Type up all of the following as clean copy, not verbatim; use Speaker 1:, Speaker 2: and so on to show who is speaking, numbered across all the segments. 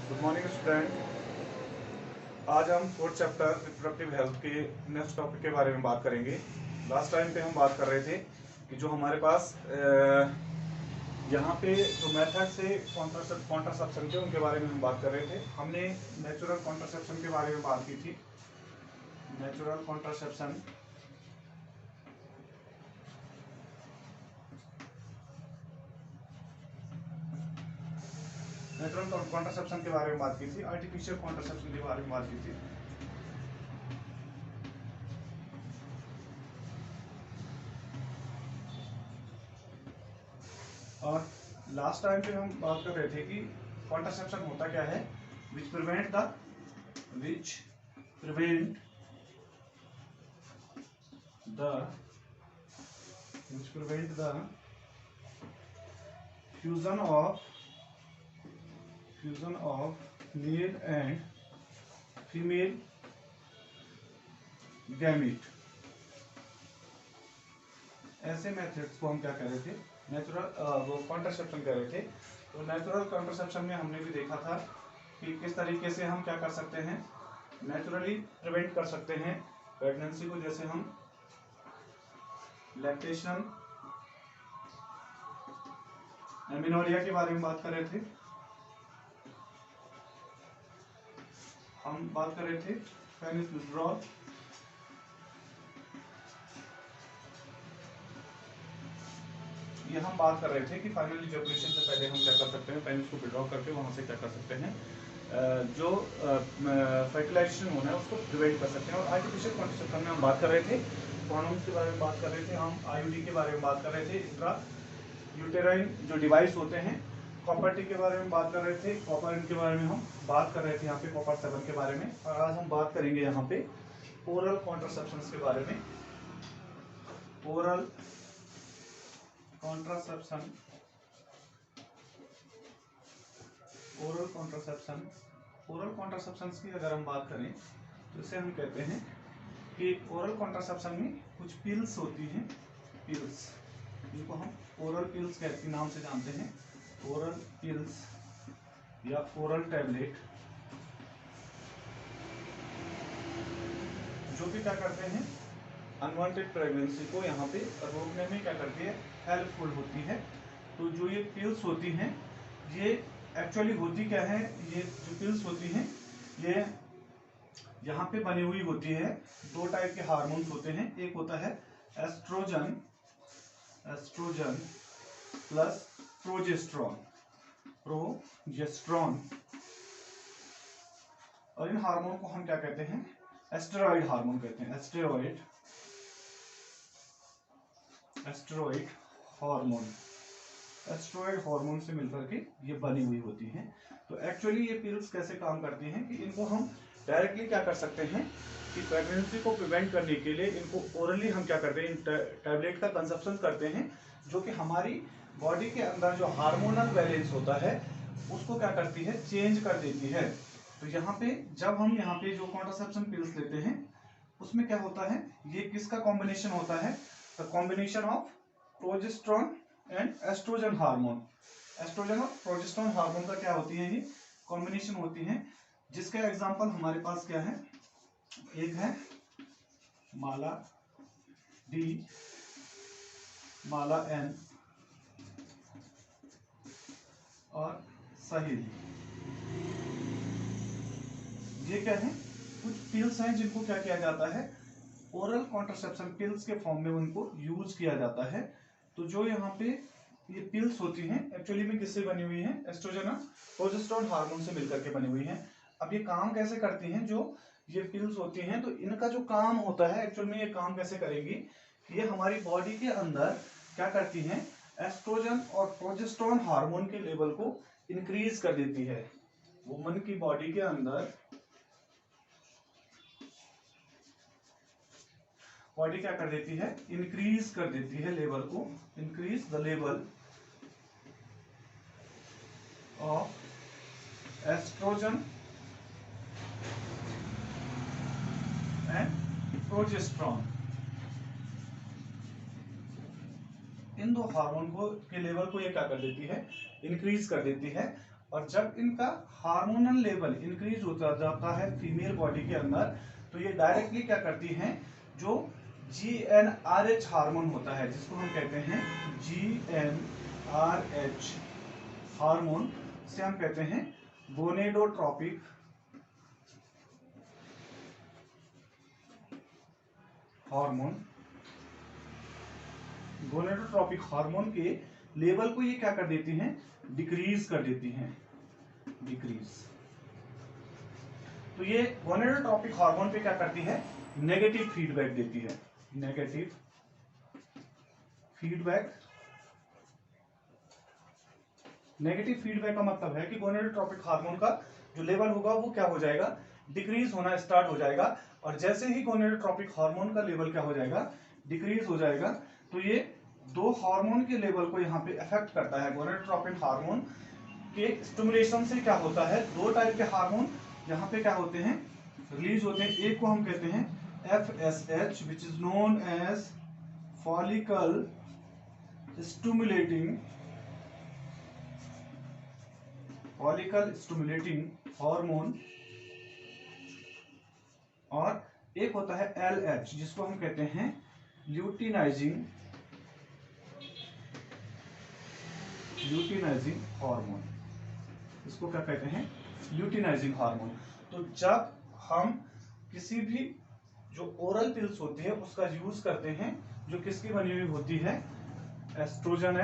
Speaker 1: Good morning student. आज हम fourth chapter reproductive health के नेक्स्ट टॉपिक के बारे में बात करेंगे। लास्ट टाइम पे हम बात कर रहे थे कि जो हमारे पास यहाँ पे जो मेथड से कॉन्ट्रासेप्शन के उनके बारे में हम बात कर रहे थे। हमने नेचुरल कॉन्ट्रासेप्शन के बारे में बात की थी। नेचुरल कॉन्ट्रासेप्शन के बारे में बात की थी। आर्टिफिशियल कॉन्ट्रासेप्शन के बारे में बात की थी। और लास्ट टाइम पे हम बात कर रहे थे कि कॉन्ट्रासेप्शन होता क्या है, which prevent the fusion of male and female gamete. ऐसे मेथड्स को हम क्या कह रहे थे, नेचुरल वो कॉन्ट्रासेप्शन कह रहे थे। तो नेचुरल कॉन्ट्रासेप्शन में हमने भी देखा था कि किस तरीके से हम क्या कर सकते हैं, नेचुरली प्रिवेंट कर सकते हैं प्रेगनेंसी को। जैसे हम लैक्टेशन, एमिनोरिया के बारे में बात कर रहे थे। हम बात कर रहे थे पेनिस विथड्रॉल, ये हम बात कर रहे थे कि फाइनल इजैकुलेशन से पहले हम क्या कर सकते हैं, पेनिस को विड्रॉ करके वहां से क्या कर सकते हैं, जो फर्टिलाइजेशन होना है उसको प्रिवेंट कर सकते हैं। और आर्टिफिशियल कॉन्ट्रासेप्शन में हम बात कर रहे थे, कॉन्डोम्स के बारे में बात कर रहे थे, हम आईयूडी के बारे में बात कर रहे थे, इंट्रा यूटेराइन जो डिवाइस होते हैं, कॉपर टी के बारे में बात कर रहे थे, कॉपर इन के बारे में हम बात कर रहे थे यहाँ पे, कॉपर 7 के बारे में। और आज हम बात करेंगे यहाँ पे ओरल कॉन्ट्रासेप्शन के बारे में। ओरल कॉन्ट्रासेप्शन की अगर हम बात करें तो इसे हम कहते हैं कि ओरल कॉन्ट्रासेप्शन में कुछ पिल्स होती हैं, पिल्स जिनको हम ओरल पिल्स के नाम से जानते हैं, ओरल पिल्स या ओरल टैबलेट, जो कि क्या करते हैं, अनवांटेड प्रेगनेंसी को यहाँ पे रोकने में क्या करती है, हेल्पफुल होती है। तो जो ये पिल्स होती हैं, ये एक्चुअली होती क्या है, ये जो पिल्स होती हैं ये यहाँ पे बनी हुई होती है। दो टाइप के हार्मोन्स होते हैं, एक होता है एस्ट्रोजन प्लस प्रोजेस्ट्रॉन, और इन हार्मोन को हम क्या कहते हैं, एस्टेरॉइड हार्मोन कहते हैं। एस्टेरॉइड हार्मोन से मिलकर के ये बनी हुई होती हैं। तो एक्चुअली ये पिल्स कैसे काम करती हैं कि इनको हम डायरेक्टली क्या कर सकते हैं कि प्रेगनेंसी को प्रिवेंट करने के लिए इनको ओरली हम क्या करते हैं, टैबलेट का कंजप्शन करते हैं, जो कि हमारी बॉडी के अंदर जो हार्मोनल बैलेंस होता है उसको क्या करती है, चेंज कर देती है। तो यहाँ पे जब हम यहाँ पे जो कॉन्ट्रासेप्शन पिल्स लेते हैं उसमें क्या होता है, ये किसका कॉम्बिनेशन होता है, the combination of progesterone and estrogen hormone. Estrogen और प्रोजेस्ट्रॉन हार्मोन का क्या होती है, ये कॉम्बिनेशन होती है, जिसका एग्जांपल हमारे पास क्या है, एक है माला डी, माला एन और सहेली। ये क्या है, कुछ पिल्स हैं जिनको क्या किया जाता है, ओरल कॉन्ट्रासेप्शन पिल्स के फॉर्म में उनको यूज किया जाता है। तो जो यहाँ पे ये पिल्स होती हैं एक्चुअली में किससे बनी हुई हैं, एस्ट्रोजन और प्रोजेस्टेरोन हार्मोन से मिलकर के बनी हुई हैं। अब ये काम कैसे करती हैं, जो ये पिल्स होती हैं, तो इनका जो काम होता है एक्चुअल में, ये काम कैसे करेंगी, ये हमारी बॉडी के अंदर क्या करती हैं, एस्ट्रोजन और प्रोजेस्टेरोन हार्मोन के लेवल को इंक्रीज कर देती है। वुमन की बॉडी के अंदर बॉडी क्या कर देती है, इंक्रीज कर देती है लेवल को, increase the level of estrogen and progesterone. इन दो हार्मोन को के लेवल को ये क्या कर देती है, इंक्रीज कर देती है। और जब इनका हार्मोनल लेवल इंक्रीज होता जाता है फीमेल बॉडी के अंदर, तो ये डायरेक्टली क्या करती हैं, जो GnRH हार्मोन होता है, जिसको हम कहते हैं GnRH हार्मोन, से हम कहते हैं गोनेडोट्रोपिक हार्मोन। गोनेडोट्रोपिक हार्मोन के लेवल को ये क्या कर देती हैं, डिक्रीज कर देती हैं, डिक्रीज। तो ये गोनेडोट्रोपिक हार्मोन पे क्या करती है, नेगेटिव फीडबैक देती है, नेगेटिव फीडबैक। नेगेटिव फीडबैक का मतलब है कि गोनेडोट्रोपिक हार्मोन का जो लेवल होगा वो क्या हो जाएगा, डिक्रीज होना स्टार्ट हो जाएगा। और जैसे ही गोनेडोट्रोपिक हार्मोन का लेवल क्या हो जाएगा, डिक्रीज हो जाएगा, तो ये दो हार्मोन के लेवल को यहाँ पे इफेक्ट करता है। गोनेडोट्रोपिक हार्मोन के स्टिमुलेशन से क्या होता है, दो टाइप के हार्मोन यहाँ पे क्या होते हैं, रिलीज होते हैं। एक को हम कहते हैं FSH which is known as follicle stimulating hormone, और एक होता है LH जिसको हम कहते हैं ल्यूटिनाइजिंग हार्मोन। इसको क्या कहते हैं, ल्यूटिनाइजिंग हार्मोन। तो जब हम किसी भी जो ओरल पिल्स होती है उसका यूज करते हैं, जो किसकी बनी हुई होती है, एस्ट्रोजन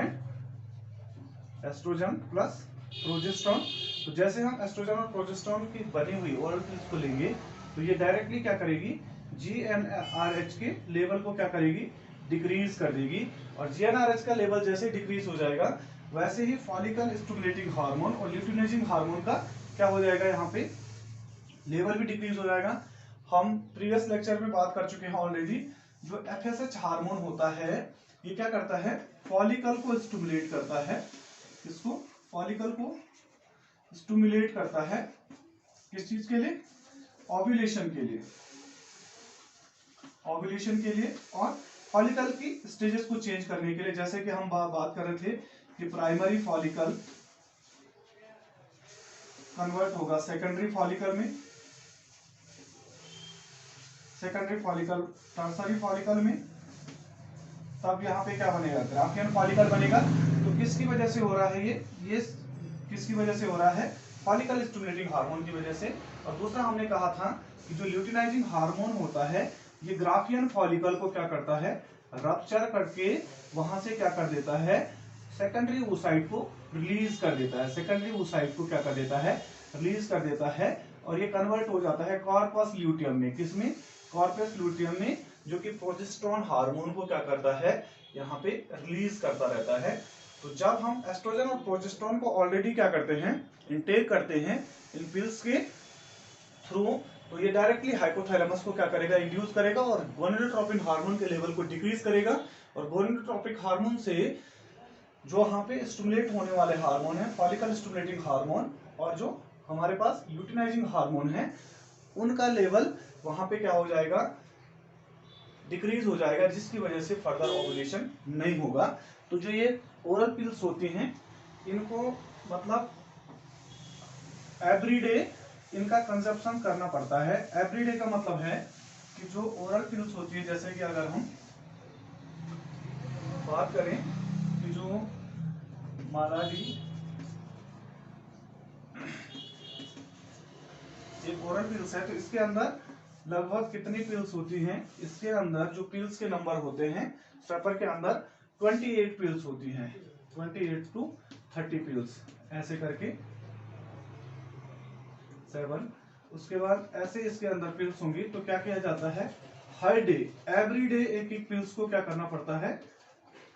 Speaker 1: प्लस प्रोजेस्टेरोन। तो जैसे हम एस्ट्रोजन और प्रोजेस्टेरोन की बनी हुई ओरल पिल्स को लेंगे, तो ये डायरेक्टली क्या करेगी, GnRH के लेवल को क्या करेगी, डिक्रीज कर देगी। और GnRH का लेवल जैसे डिक्रीज हो जाएगा, वैसे ही फॉलिकल स्टिमुलेटिंग हार्मोन और ल्यूटिनाइजिंग हार्मोन का क्या हो जाएगा, यहाँ पे लेवल भी डिक्रीज हो जाएगा। हम प्रीवियस लेक्चर में बात कर चुके हैं ऑलरेडी, जो FSH हार्मोन होता है ये क्या करता है, फॉलिकल को स्टिमुलेट करता है। इसको फॉलिकल को स्टिमुलेट करता है, किस चीज के लिए, ओव्यूलेशन के लिए, और फॉलिकल की स्टेजेस को चेंज करने के लिए। जैसे कि हम बात कर रहे थे कि प्राइमरी फॉलिकल कन्वर्ट होगा सेकेंडरी फॉलिकल में, सेकेंडरी फॉलिकल टर्सरी फॉलिकल में, तब यहाँ पे क्या बनेगा, ग्राफियन फॉलिकल बनेगा। तो किसकी वजह से हो रहा है ये किसकी वजह से हो रहा है, फॉलिकल स्टिमुलेटिंग हार्मोन की वजह से। और दूसरा हमने कहा था कि जो ल्यूटिनाइजिंग हार्मोन होता है ये ग्राफियन फॉलिकल को क्या करता है, रप्चर करके वहां से क्या कर देता है, सेकेंडरी oocyte को रिलीज कर देता है, सेकेंडरी oocyte को क्या कर देता है, रिलीज कर देता है। और ये कन्वर्ट हो जाता है कॉर्पस ल्यूटियम में, किसमें, कॉर्पस ल्यूटियम में, जो कि प्रोजेस्टेरोन हार्मोन को क्या करता है, यहाँ पे रिलीज करता रहता है। तो जब हम एस्ट्रोजन और प्रोजेस्टेरोन को ऑलरेडी क्या करते हैं, इनटेक करते हैं इन पिल्स के थ्रू, तो ये डायरेक्टली हाइपोथैलेमस को क्या करेगा, इंड्यूस करेगा और गोनेडोट्रोपिन हार्मोन के लेवल को डिक्रीज करेगा। और गोनेडोट्रोपिक हार्मोन से जो यहाँ पे स्टिमुलेट होने वाले हार्मोन है, फॉलिकल स्टिमुलेटिंग हार्मोन, और जो हमारे पास ल्यूटिनाइजिंग हार्मोन है, उनका लेवल वहां पे क्या हो जाएगा, डिक्रीज हो जाएगा, जिसकी वजह से फर्दर ओवुलेशन नहीं होगा। तो जो ये ओरल पिल्स होती हैं, इनको मतलब एवरीडे इनका कंजप्शन करना पड़ता है। एवरीडे का मतलब है कि जो ओरल पिल्स होती है, जैसे कि अगर हम बात करें कि जो मालाडी एक ओरल पिल्स है, तो इसके अंदर लगभग कितनी पिल्स होती हैं, इसके अंदर जो पिल्स के नंबर होते हैं स्ट्रेपर के अंदर 28 पिल्स होती हैं, 28 to 30 पिल्स ऐसे करके 7। उसके बाद ऐसे इसके अंदर पिल्स होंगी। तो क्या किया जाता है, हर डे एवरी डे एक एक पिल्स को क्या करना पड़ता है,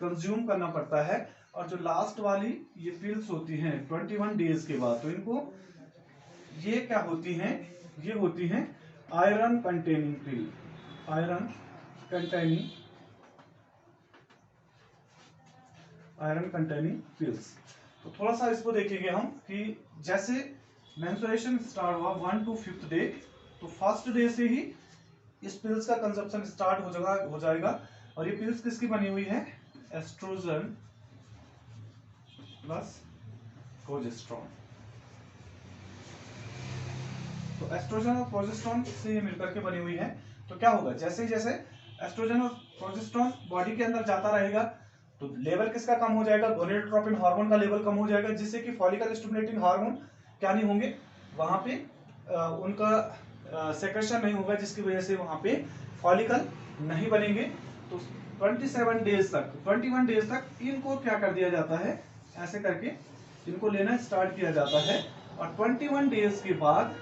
Speaker 1: कंज्यूम करना पड़ता है। और जो लास्ट वाली ये पिल्स होती हैं 21 डेज के बाद, तो इनको ये क्या होती हैं, ये होती हैं आयरन कंटेनिंग पिल, आयरन कंटेनिंग पिल्स। तो थोड़ा सा इसको देखेंगे हम कि जैसे मेंस्ट्रुएशन स्टार्ट हुआ 1 to 5th डे, तो फर्स्ट डे से ही इस पिल्स का कंजप्शन स्टार्ट हो जाएगा। और ये पिल्स किसकी बनी हुई है, एस्ट्रोजन प्लस प्रोजेस्टेरोन। एस्ट्रोजन और प्रोजेस्टेरोन से ये मिलकर के बनी हुई है। तो क्या होगा, जैसे जैसे एस्ट्रोजन और प्रोजेस्टेरोन बॉडी के अंदर जाता रहेगा तो लेवल किसका कम हो जाएगा, गोनेडोट्रोपिन हार्मोन का लेवल कम हो जाएगा, जिससे कि फॉलिकल स्टिमुलेटिंग हार्मोन क्या नहीं होंगे, वहां पे उनका सेक्रेशन नहीं होगा, जिसकी वजह से वहां पे फॉलिकल नहीं बनेंगे। तो 21 डेज तक इनको क्या कर दिया जाता है, ऐसे करके इनको लेना स्टार्ट किया जाता है। और 21 डेज के बाद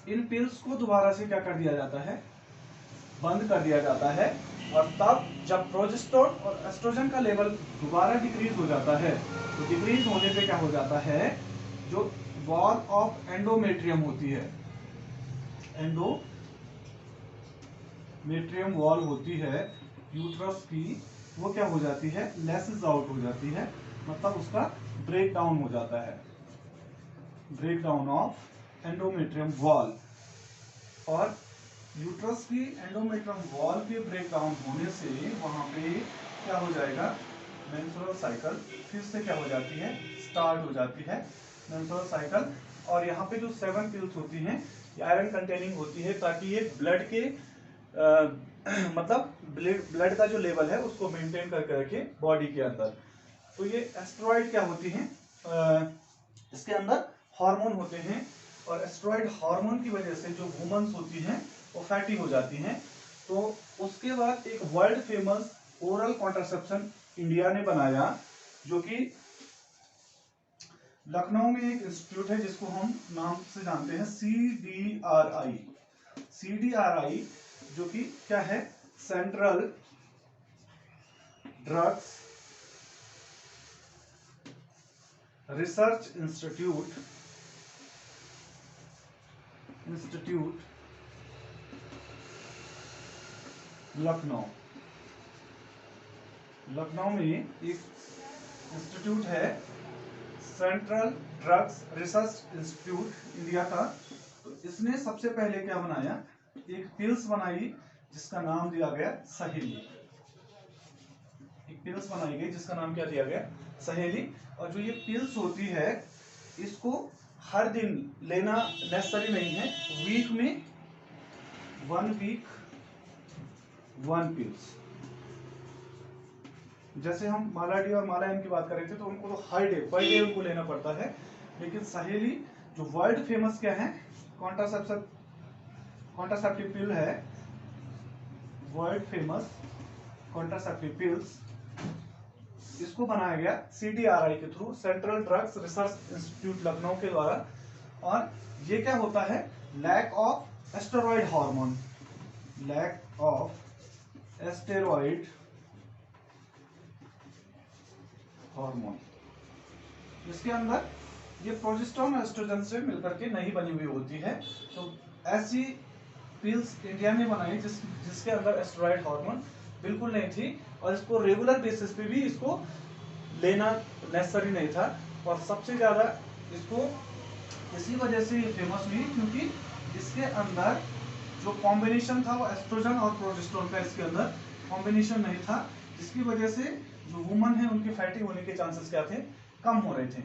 Speaker 1: इन पिल्स को दोबारा से क्या कर दिया जाता है, बंद कर दिया जाता है। और तब जब प्रोजेस्टेरोन और एस्ट्रोजन का लेवल दोबारा डिक्रीज हो जाता है, तो डिक्रीज होने पे क्या हो जाता है, जो वॉल ऑफ एंडोमेट्रियम होती है, एंडोमेट्रियम वॉल होती है यूट्रस की, वो क्या हो जाती है, लेसेस आउट हो जाती है, मतलब उसका ब्रेक डाउन हो जाता है, break down of endometrium wall. और यूट्रस की एंडोमेट्रियम वॉल के ब्रेक डाउन होने से वहां पे क्या हो जाएगा, मेंस्ट्रुअल साइकिल फिर से क्या हो जाती है, स्टार्ट हो जाती है मेंस्ट्रुअल साइकिल। और यहाँ पे जो 7 पिल्स होती हैं ये आयरन कंटेनिंग होती है, ताकि ये ब्लड के मतलब ब्लड का जो लेवल है उसको मेंटेन करके रखे बॉडी के अंदर। तो ये एस्टेरॉइड क्या होती हैं, इसके अंदर हार्मोन होते हैं, और एस्टेरॉइड हार्मोन की वजह से जो वुमेन्स होती हैं वो फैटी हो जाती हैं। तो उसके बाद एक world famous oral contraception India ने बनाया, जो कि लखनऊ में एक इंस्टीट्यूट है जिसको हम नाम से जानते हैं CDRI, जो कि क्या है, central drugs research institute Lucknow में एक इंस्टीट्यूट है, central drugs research institute India का। तो इसने सबसे पहले क्या बनाया, एक पिल्स बनाई जिसका नाम दिया गया सहेली, एक पिल्स बनाई गई जिसका नाम क्या दिया गया, सहेली। और जो ये पिल्स होती है इसको हर दिन लेना नेसेसरी नहीं है, वीक में 1 पिल्स। जैसे हम माला डी और माला एम की बात कर रहे थे तो उनको तो हर डे पर डे उनको लेना पड़ता है, लेकिन सहेली जो वर्ल्ड फेमस क्या है, कॉन्ट्रासेप्टिव पिल है, वर्ल्ड फेमस कॉन्ट्रासेप्टिव पिल्स, इसको बनाया गया CDRI के through, central drugs research institute Lucknow के द्वारा। और ये क्या होता है, lack of steroid hormone, lack of steroid hormone, इसके अंदर ये प्रोजेस्टेरोन और एस्ट्रोजन से मिलकर के नहीं बनी हुई होती है। तो ऐसी पिल्स इंडिया ने बनाई जिसके अंदर एस्टेरॉइड हार्मोन बिल्कुल नहीं थी, और इसको रेगुलर बेसिस पे भी इसको लेना नेसेसरी नहीं था। और सबसे ज्यादा इसको इसी वजह से ये फेमस हुई क्योंकि इसके अंदर जो कॉम्बिनेशन था वो एस्ट्रोजन और प्रोजेस्टेरोन का इसके अंदर कॉम्बिनेशन नहीं था, जिसकी वजह से जो वुमन है उनके फैटी होने के चांसेस क्या थे, कम हो रहे थे।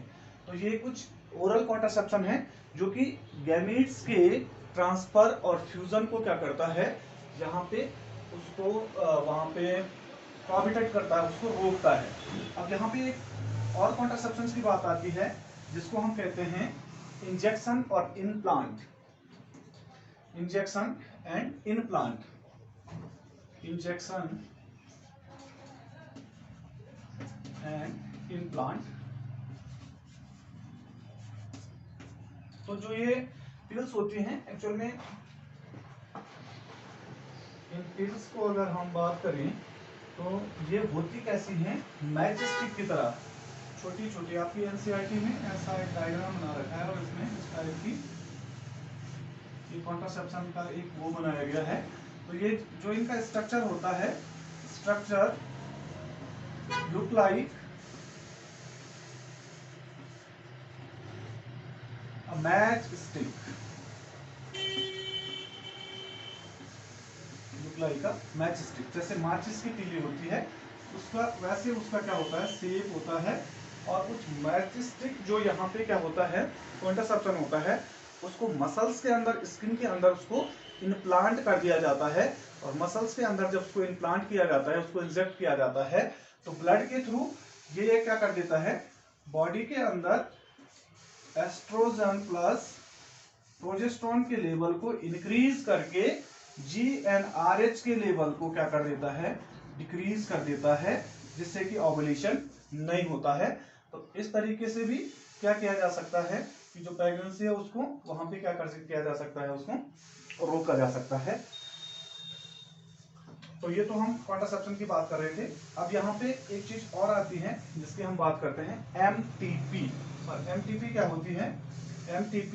Speaker 1: तो ये कुछ ओरल कॉन्ट्रासेप्शन है जो कि गैमीट्स के ट्रांसफर और फ्यूजन को क्या करता है, यहाँ पे उसको वहां पे कोहाबिटेट करता है, उसको रोकता है। अब यहाँ पे एक और कॉन्ट्रासेप्शन की बात आती है जिसको हम कहते हैं इंजेक्शन और implant, injection and implant, injection and implant. तो जो ये पिल्स होती हैं एक्चुअल में, इन पिल्स को अगर हम बात करें तो ये होती कैसी हैं, मैचस्टिक की तरह छोटी छोटी। आपकी एनसीईआरटी में ऐसा एक डायग्राम बना रखा है और इसमें इस टाइप की कॉन्ट्रासेप्शन का एक वो बनाया गया है। तो ये जो इनका स्ट्रक्चर होता है, structure look like a match stick, look like a match stick, जैसे माचिस की तीली होती है उसका, वैसे उसका क्या होता है, शेप होता है। और कुछ मैच स्टिक जो यहाँ पे क्या होता है, कॉन्ट्रासेप्शन होता है, उसको मसल्स के अंदर, स्किन के अंदर उसको इम्प्लांट कर दिया जाता है। और मसल्स के अंदर जब उसको इम्प्लांट किया जाता है, उसको इंजेक्ट किया जाता है, तो ब्लड के थ्रू ये क्या कर देता है, बॉडी के अंदर एस्ट्रोजन प्लस प्रोजेस्टेरोन के लेवल को इंक्रीज करके GnRH के लेवल को क्या कर देता है, डिक्रीज कर देता है, जिससे कि ओवुलेशन नहीं होता है। तो इस तरीके से भी क्या किया जा सकता है कि जो प्रेगनेंसी है उसको वहां पे क्या किया जा सकता है, उसको रोका जा सकता है। तो ये तो हम कॉन्ट्रासेप्शन की बात कर रहे थे। अब यहाँ पे एक चीज और आती है जिसकी हम बात करते हैं, MTP। और MTP क्या होती है, MTP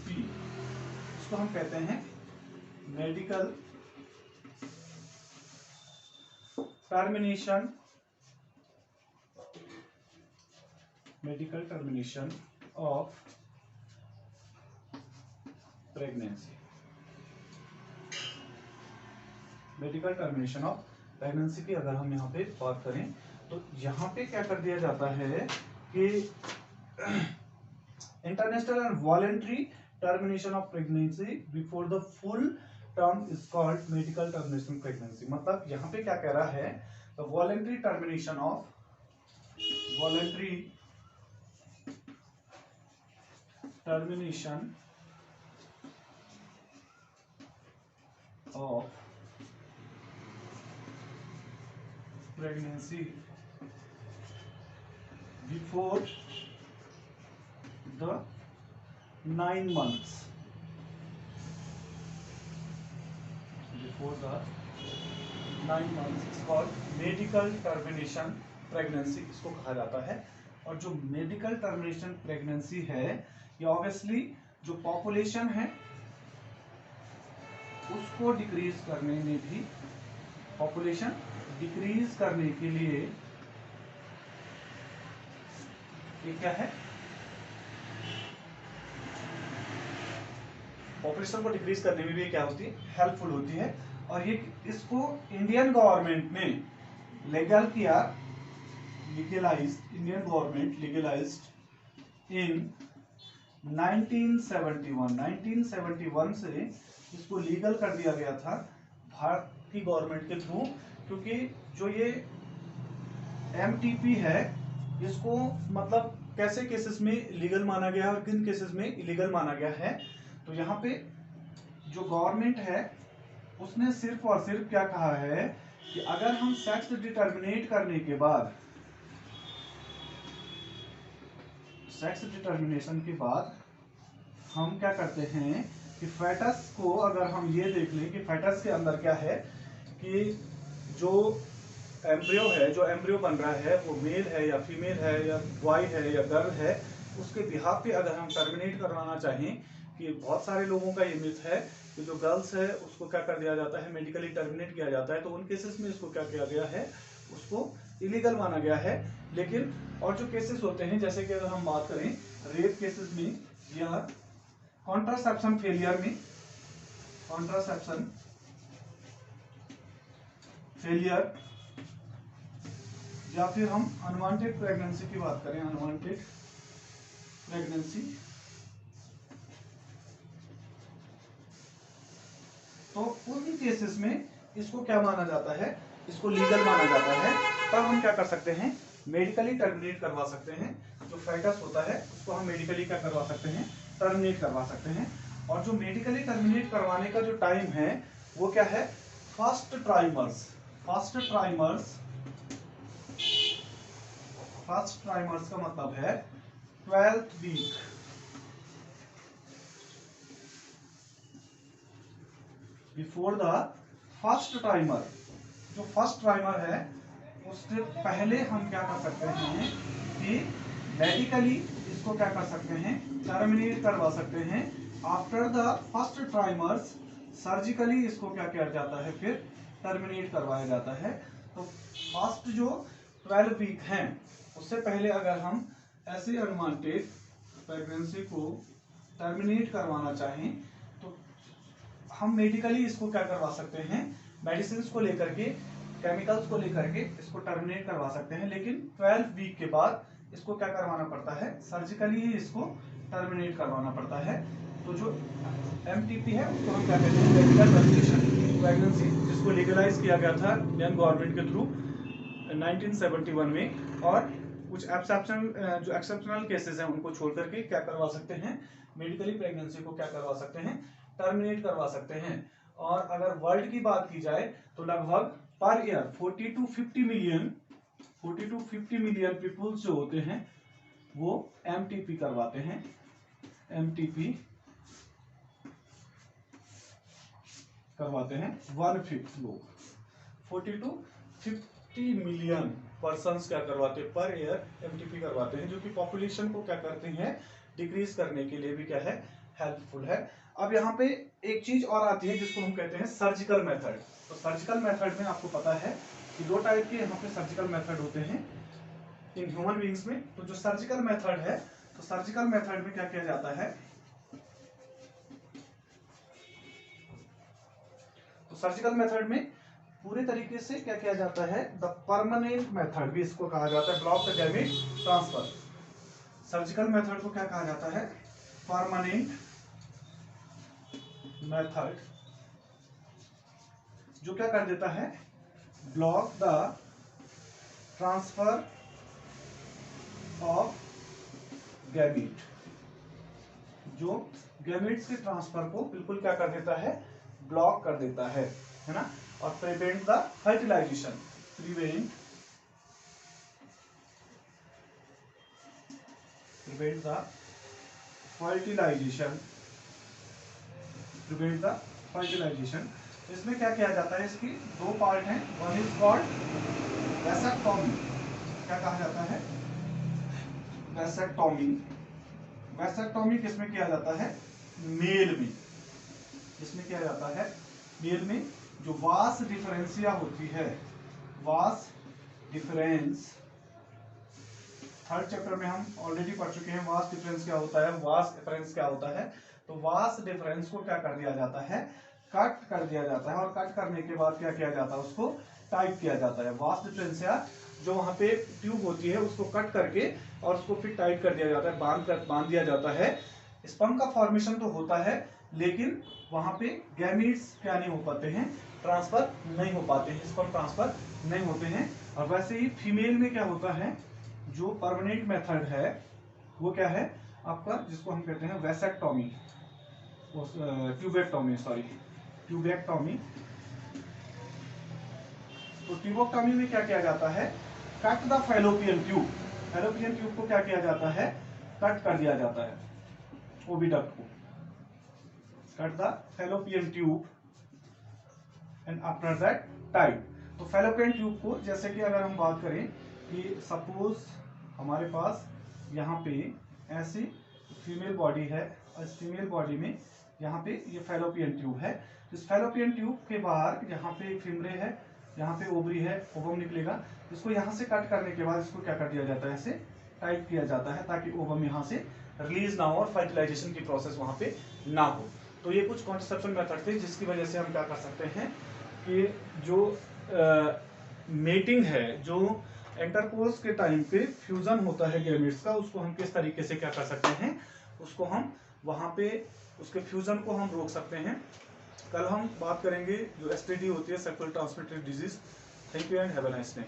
Speaker 1: इसको हम कहते हैं medical termination of pregnancy. Medical termination of pregnancy की अगर हम यहाँ पे बात करें तो यहाँ पे क्या कर दिया जाता है कि international and voluntary termination of pregnancy before the full term is called medical termination pregnancy. मतलब यहाँ पे क्या कह रहा है, the voluntary termination of pregnancy before the 9 months, is called medical termination pregnancy, इसको कहा जाता है। और जो मेडिकल टर्मिनेशन प्रेगनेंसी है, ये ऑब्वियसली जो पॉपुलेशन है उसको डिक्रीज करने में भी, पॉपुलेशन डिक्रीज करने के लिए ये क्या है, पॉपुलेशन को डिक्रीज करने में भी क्या होती है, हेल्पफुल होती है। और ये इसको इंडियन गवर्नमेंट ने लीगल किया, इंडियन गवर्नमेंट लीगलाइज्ड इन 1971 से इसको लीगल कर दिया गया था भारत की गवर्नमेंट के थ्रू। क्योंकि जो ये MTP है, इसको मतलब कैसे केसेस में लीगल माना गया है और किन केसेस में इलीगल माना गया है। तो यहाँ पे जो गवर्नमेंट है उसने सिर्फ और सिर्फ क्या कहा है कि अगर हम सेक्स डिटर्मिनेट करने के बाद, सेक्स डिटर्मिनेशन के बाद हम क्या करते हैं कि फेटस को अगर हम ये देख लें कि फेटस के अंदर क्या है, कि जो एम्ब्रियो है, जो एम्ब्रियो बन रहा है वो मेल है या फीमेल है या बॉय है या गर्ल है, उसके बिहाफ पे अगर हम टर्मिनेट करवाना चाहें, कि बहुत सारे लोगों का ये मिथ है कि जो गर्ल्स है उसको क्या कर दिया जाता है, मेडिकली टर्मिनेट किया जाता है, तो उन केसेस में इसको क्या किया गया है, उसको इलीगल माना गया है। लेकिन और जो केसेस होते हैं, जैसे कि अगर हम बात करें रेप केसेस में या कॉन्ट्रासेप्शन फेलियर में, कॉन्ट्रासेप्शन फेलियर, या फिर हम अनवांटेड प्रेगनेंसी की बात करें, अनवांटेड प्रेगनेंसी, तो उन केसेस में इसको क्या माना जाता है, इसको लीगल माना जाता है। तब हम क्या कर सकते हैं, मेडिकली टर्मिनेट करवा सकते हैं। जो फेटस होता है उसको हम मेडिकली क्या करवा सकते हैं, टर्मिनेट करवा सकते हैं। और जो मेडिकली टर्मिनेट करवाने का जो टाइम है वो क्या है, फर्स्ट ट्राइमर्स का मतलब है 12th week, before the first trimester. जो फर्स्ट ट्राइमर है उससे पहले हम क्या कर सकते हैं कि मेडिकली इसको क्या कर सकते हैं, टर्मिनेट करवा सकते हैं। आफ्टर द फर्स्ट ट्राइमर्स सर्जिकली इसको क्या किया जाता है, फिर टर्मिनेट करवाया जाता है। तो फर्स्ट जो 12 वीक हैं उससे पहले अगर हम ऐसे अनवांटेड प्रेगनेंसी को टर्मिनेट करवाना चाहें तो हम मेडिकली इसको क्या करवा सकते हैं, मेडिसिन को लेकर के, केमिकल्स को लेकर के इसको टर्मिनेट करवा सकते हैं। लेकिन 12 वीक के बाद इसको क्या करवाना पड़ता है, सर्जिकली ही इसको टर्मिनेट करवाना पड़ता है। तो जो MTP है उसको हम क्या कहते हैं, मेडिकल टर्मिनेशन प्रेगनेंसी, जिसको लीगलाइज किया गया था इंडियन गवर्नमेंट के थ्रू 1971 में। और कुछ एक्सेप्शनल केसेस हैं उनको छोड़ करके क्या करवा सकते हैं, मेडिकली प्रेगनेंसी को क्या करवा सकते हैं, टर्मिनेट करवा सकते हैं। और अगर वर्ल्ड की बात की जाए तो लगभग per year 40 to 50 million people's जो होते हैं वो MTP करवाते हैं। MTP करवाते हैं 1/5 लोग, 40 to 50 मिलियन पर्सन्स क्या करवाते हैं पर ईयर MTP करवाते हैं, जो कि पॉपुलेशन को क्या करते हैं, डिक्रीज करने के लिए भी क्या है, हेल्पफुल है। अब यहाँ पे एक चीज और आती है जिसको हम कहते हैं सर्जिकल मेथड। तो सर्जिकल मेथड में आपको पता है कि दो टाइप के यहाँ पे सर्जिकल मेथड होते हैं इन ह्यूमन बीइंग्स में। तो जो सर्जिकल मेथड है, तो सर्जिकल मेथड में क्या किया जाता है, तो सर्जिकल मेथड में पूरे तरीके से क्या किया जाता है, द परमानेंट मेथड भी इसको कहा जाता है, block the gamete transfer. Surgical method को क्या कहा जाता है, परमानेंट मेथड, जो क्या कर देता है, block the transfer of gamete, जो गैमेट्स के ट्रांसफर को बिल्कुल क्या कर देता है, ब्लॉक कर देता है ना। और prevent the fertilisation, prevent the fertilisation, prevent the fertilisation. इसमें क्या किया जाता है, इसकी दो पार्ट हैं, वन इज कॉल्ड वैसेक्टोमी, क्या कहा जाता है, वैसेक्टोमी। वैसेक्टोमी किसमें किया जाता है, मेल में, किसमें किया जाता है, मेल में। जो वास डिफरेंशिया होती है, वास डिफरेंस, थर्ड चैप्टर में हम ऑलरेडी पढ़ चुके हैं वास डिफरेंस क्या होता है, वास डिफरेंस क्या होता है। तो वास डिफरेंस को क्या कर दिया जाता है, कट कर दिया जाता है, और कट करने के बाद क्या किया जाता है, उसको टाइट किया जाता है। वास डिफरेंशिया जो वहां पे ट्यूब होती है उसको कट करके और उसको फिर टाइट कर दिया जाता है, बांध दिया जाता है। स्पर्म का फॉर्मेशन तो होता है, लेकिन वहां पे गैमीट्स क्या नहीं हो पाते हैं, ट्रांसफर नहीं हो पाते हैं, स्पर्म ट्रांसफर नहीं होते हैं। और वैसे ही फीमेल में क्या होता है, जो परमानेंट मेथड है वो क्या है आपका, जिसको हम कहते हैं वैसेक्टोमी, ट्यूबेक्टोमी, सॉरी ट्यूबेक्टोमी। तो ट्यूबेक्टोमी में क्या किया जाता है, cut the fallopian tube, fallopian tube को क्या किया जाता है, कट कर दिया जाता है, ओविडक्ट को, cut the fallopian tube and after that tight. तो फैलोपियन ट्यूब को, जैसे कि अगर हम बात करें कि सपोज हमारे पास यहाँ पे ऐसी फीमेल बॉडी है, और इस फीमेल बॉडी में यहाँ पे ये फैलोपियन ट्यूब है। इस फैलोपियन ट्यूब के बाहर यहाँ पे एक फिमरे है, यहाँ पे ओवरी है, ओवम निकलेगा, इसको यहाँ से कट करने के बाद इसको क्या कर दिया जाता है, ऐसे टाइट किया जाता है, ताकि ओवम यहाँ से रिलीज ना हो और फर्टिलाइजेशन की प्रोसेस वहाँ पे ना हो। तो ये कुछ कॉन्ट्रसेप्शन मेथड थे जिसकी वजह से हम क्या कर सकते हैं कि जो मेटिंग है, जो इंटरकोर्स के टाइम पे फ्यूजन होता है गैमेट्स का, उसको हम किस तरीके से क्या कर सकते हैं, उसको हम वहां पे उसके फ्यूजन को हम रोक सकते हैं। कल हम बात करेंगे जो STD होती है, sexual transmitted disease. Thank you and have a nice day.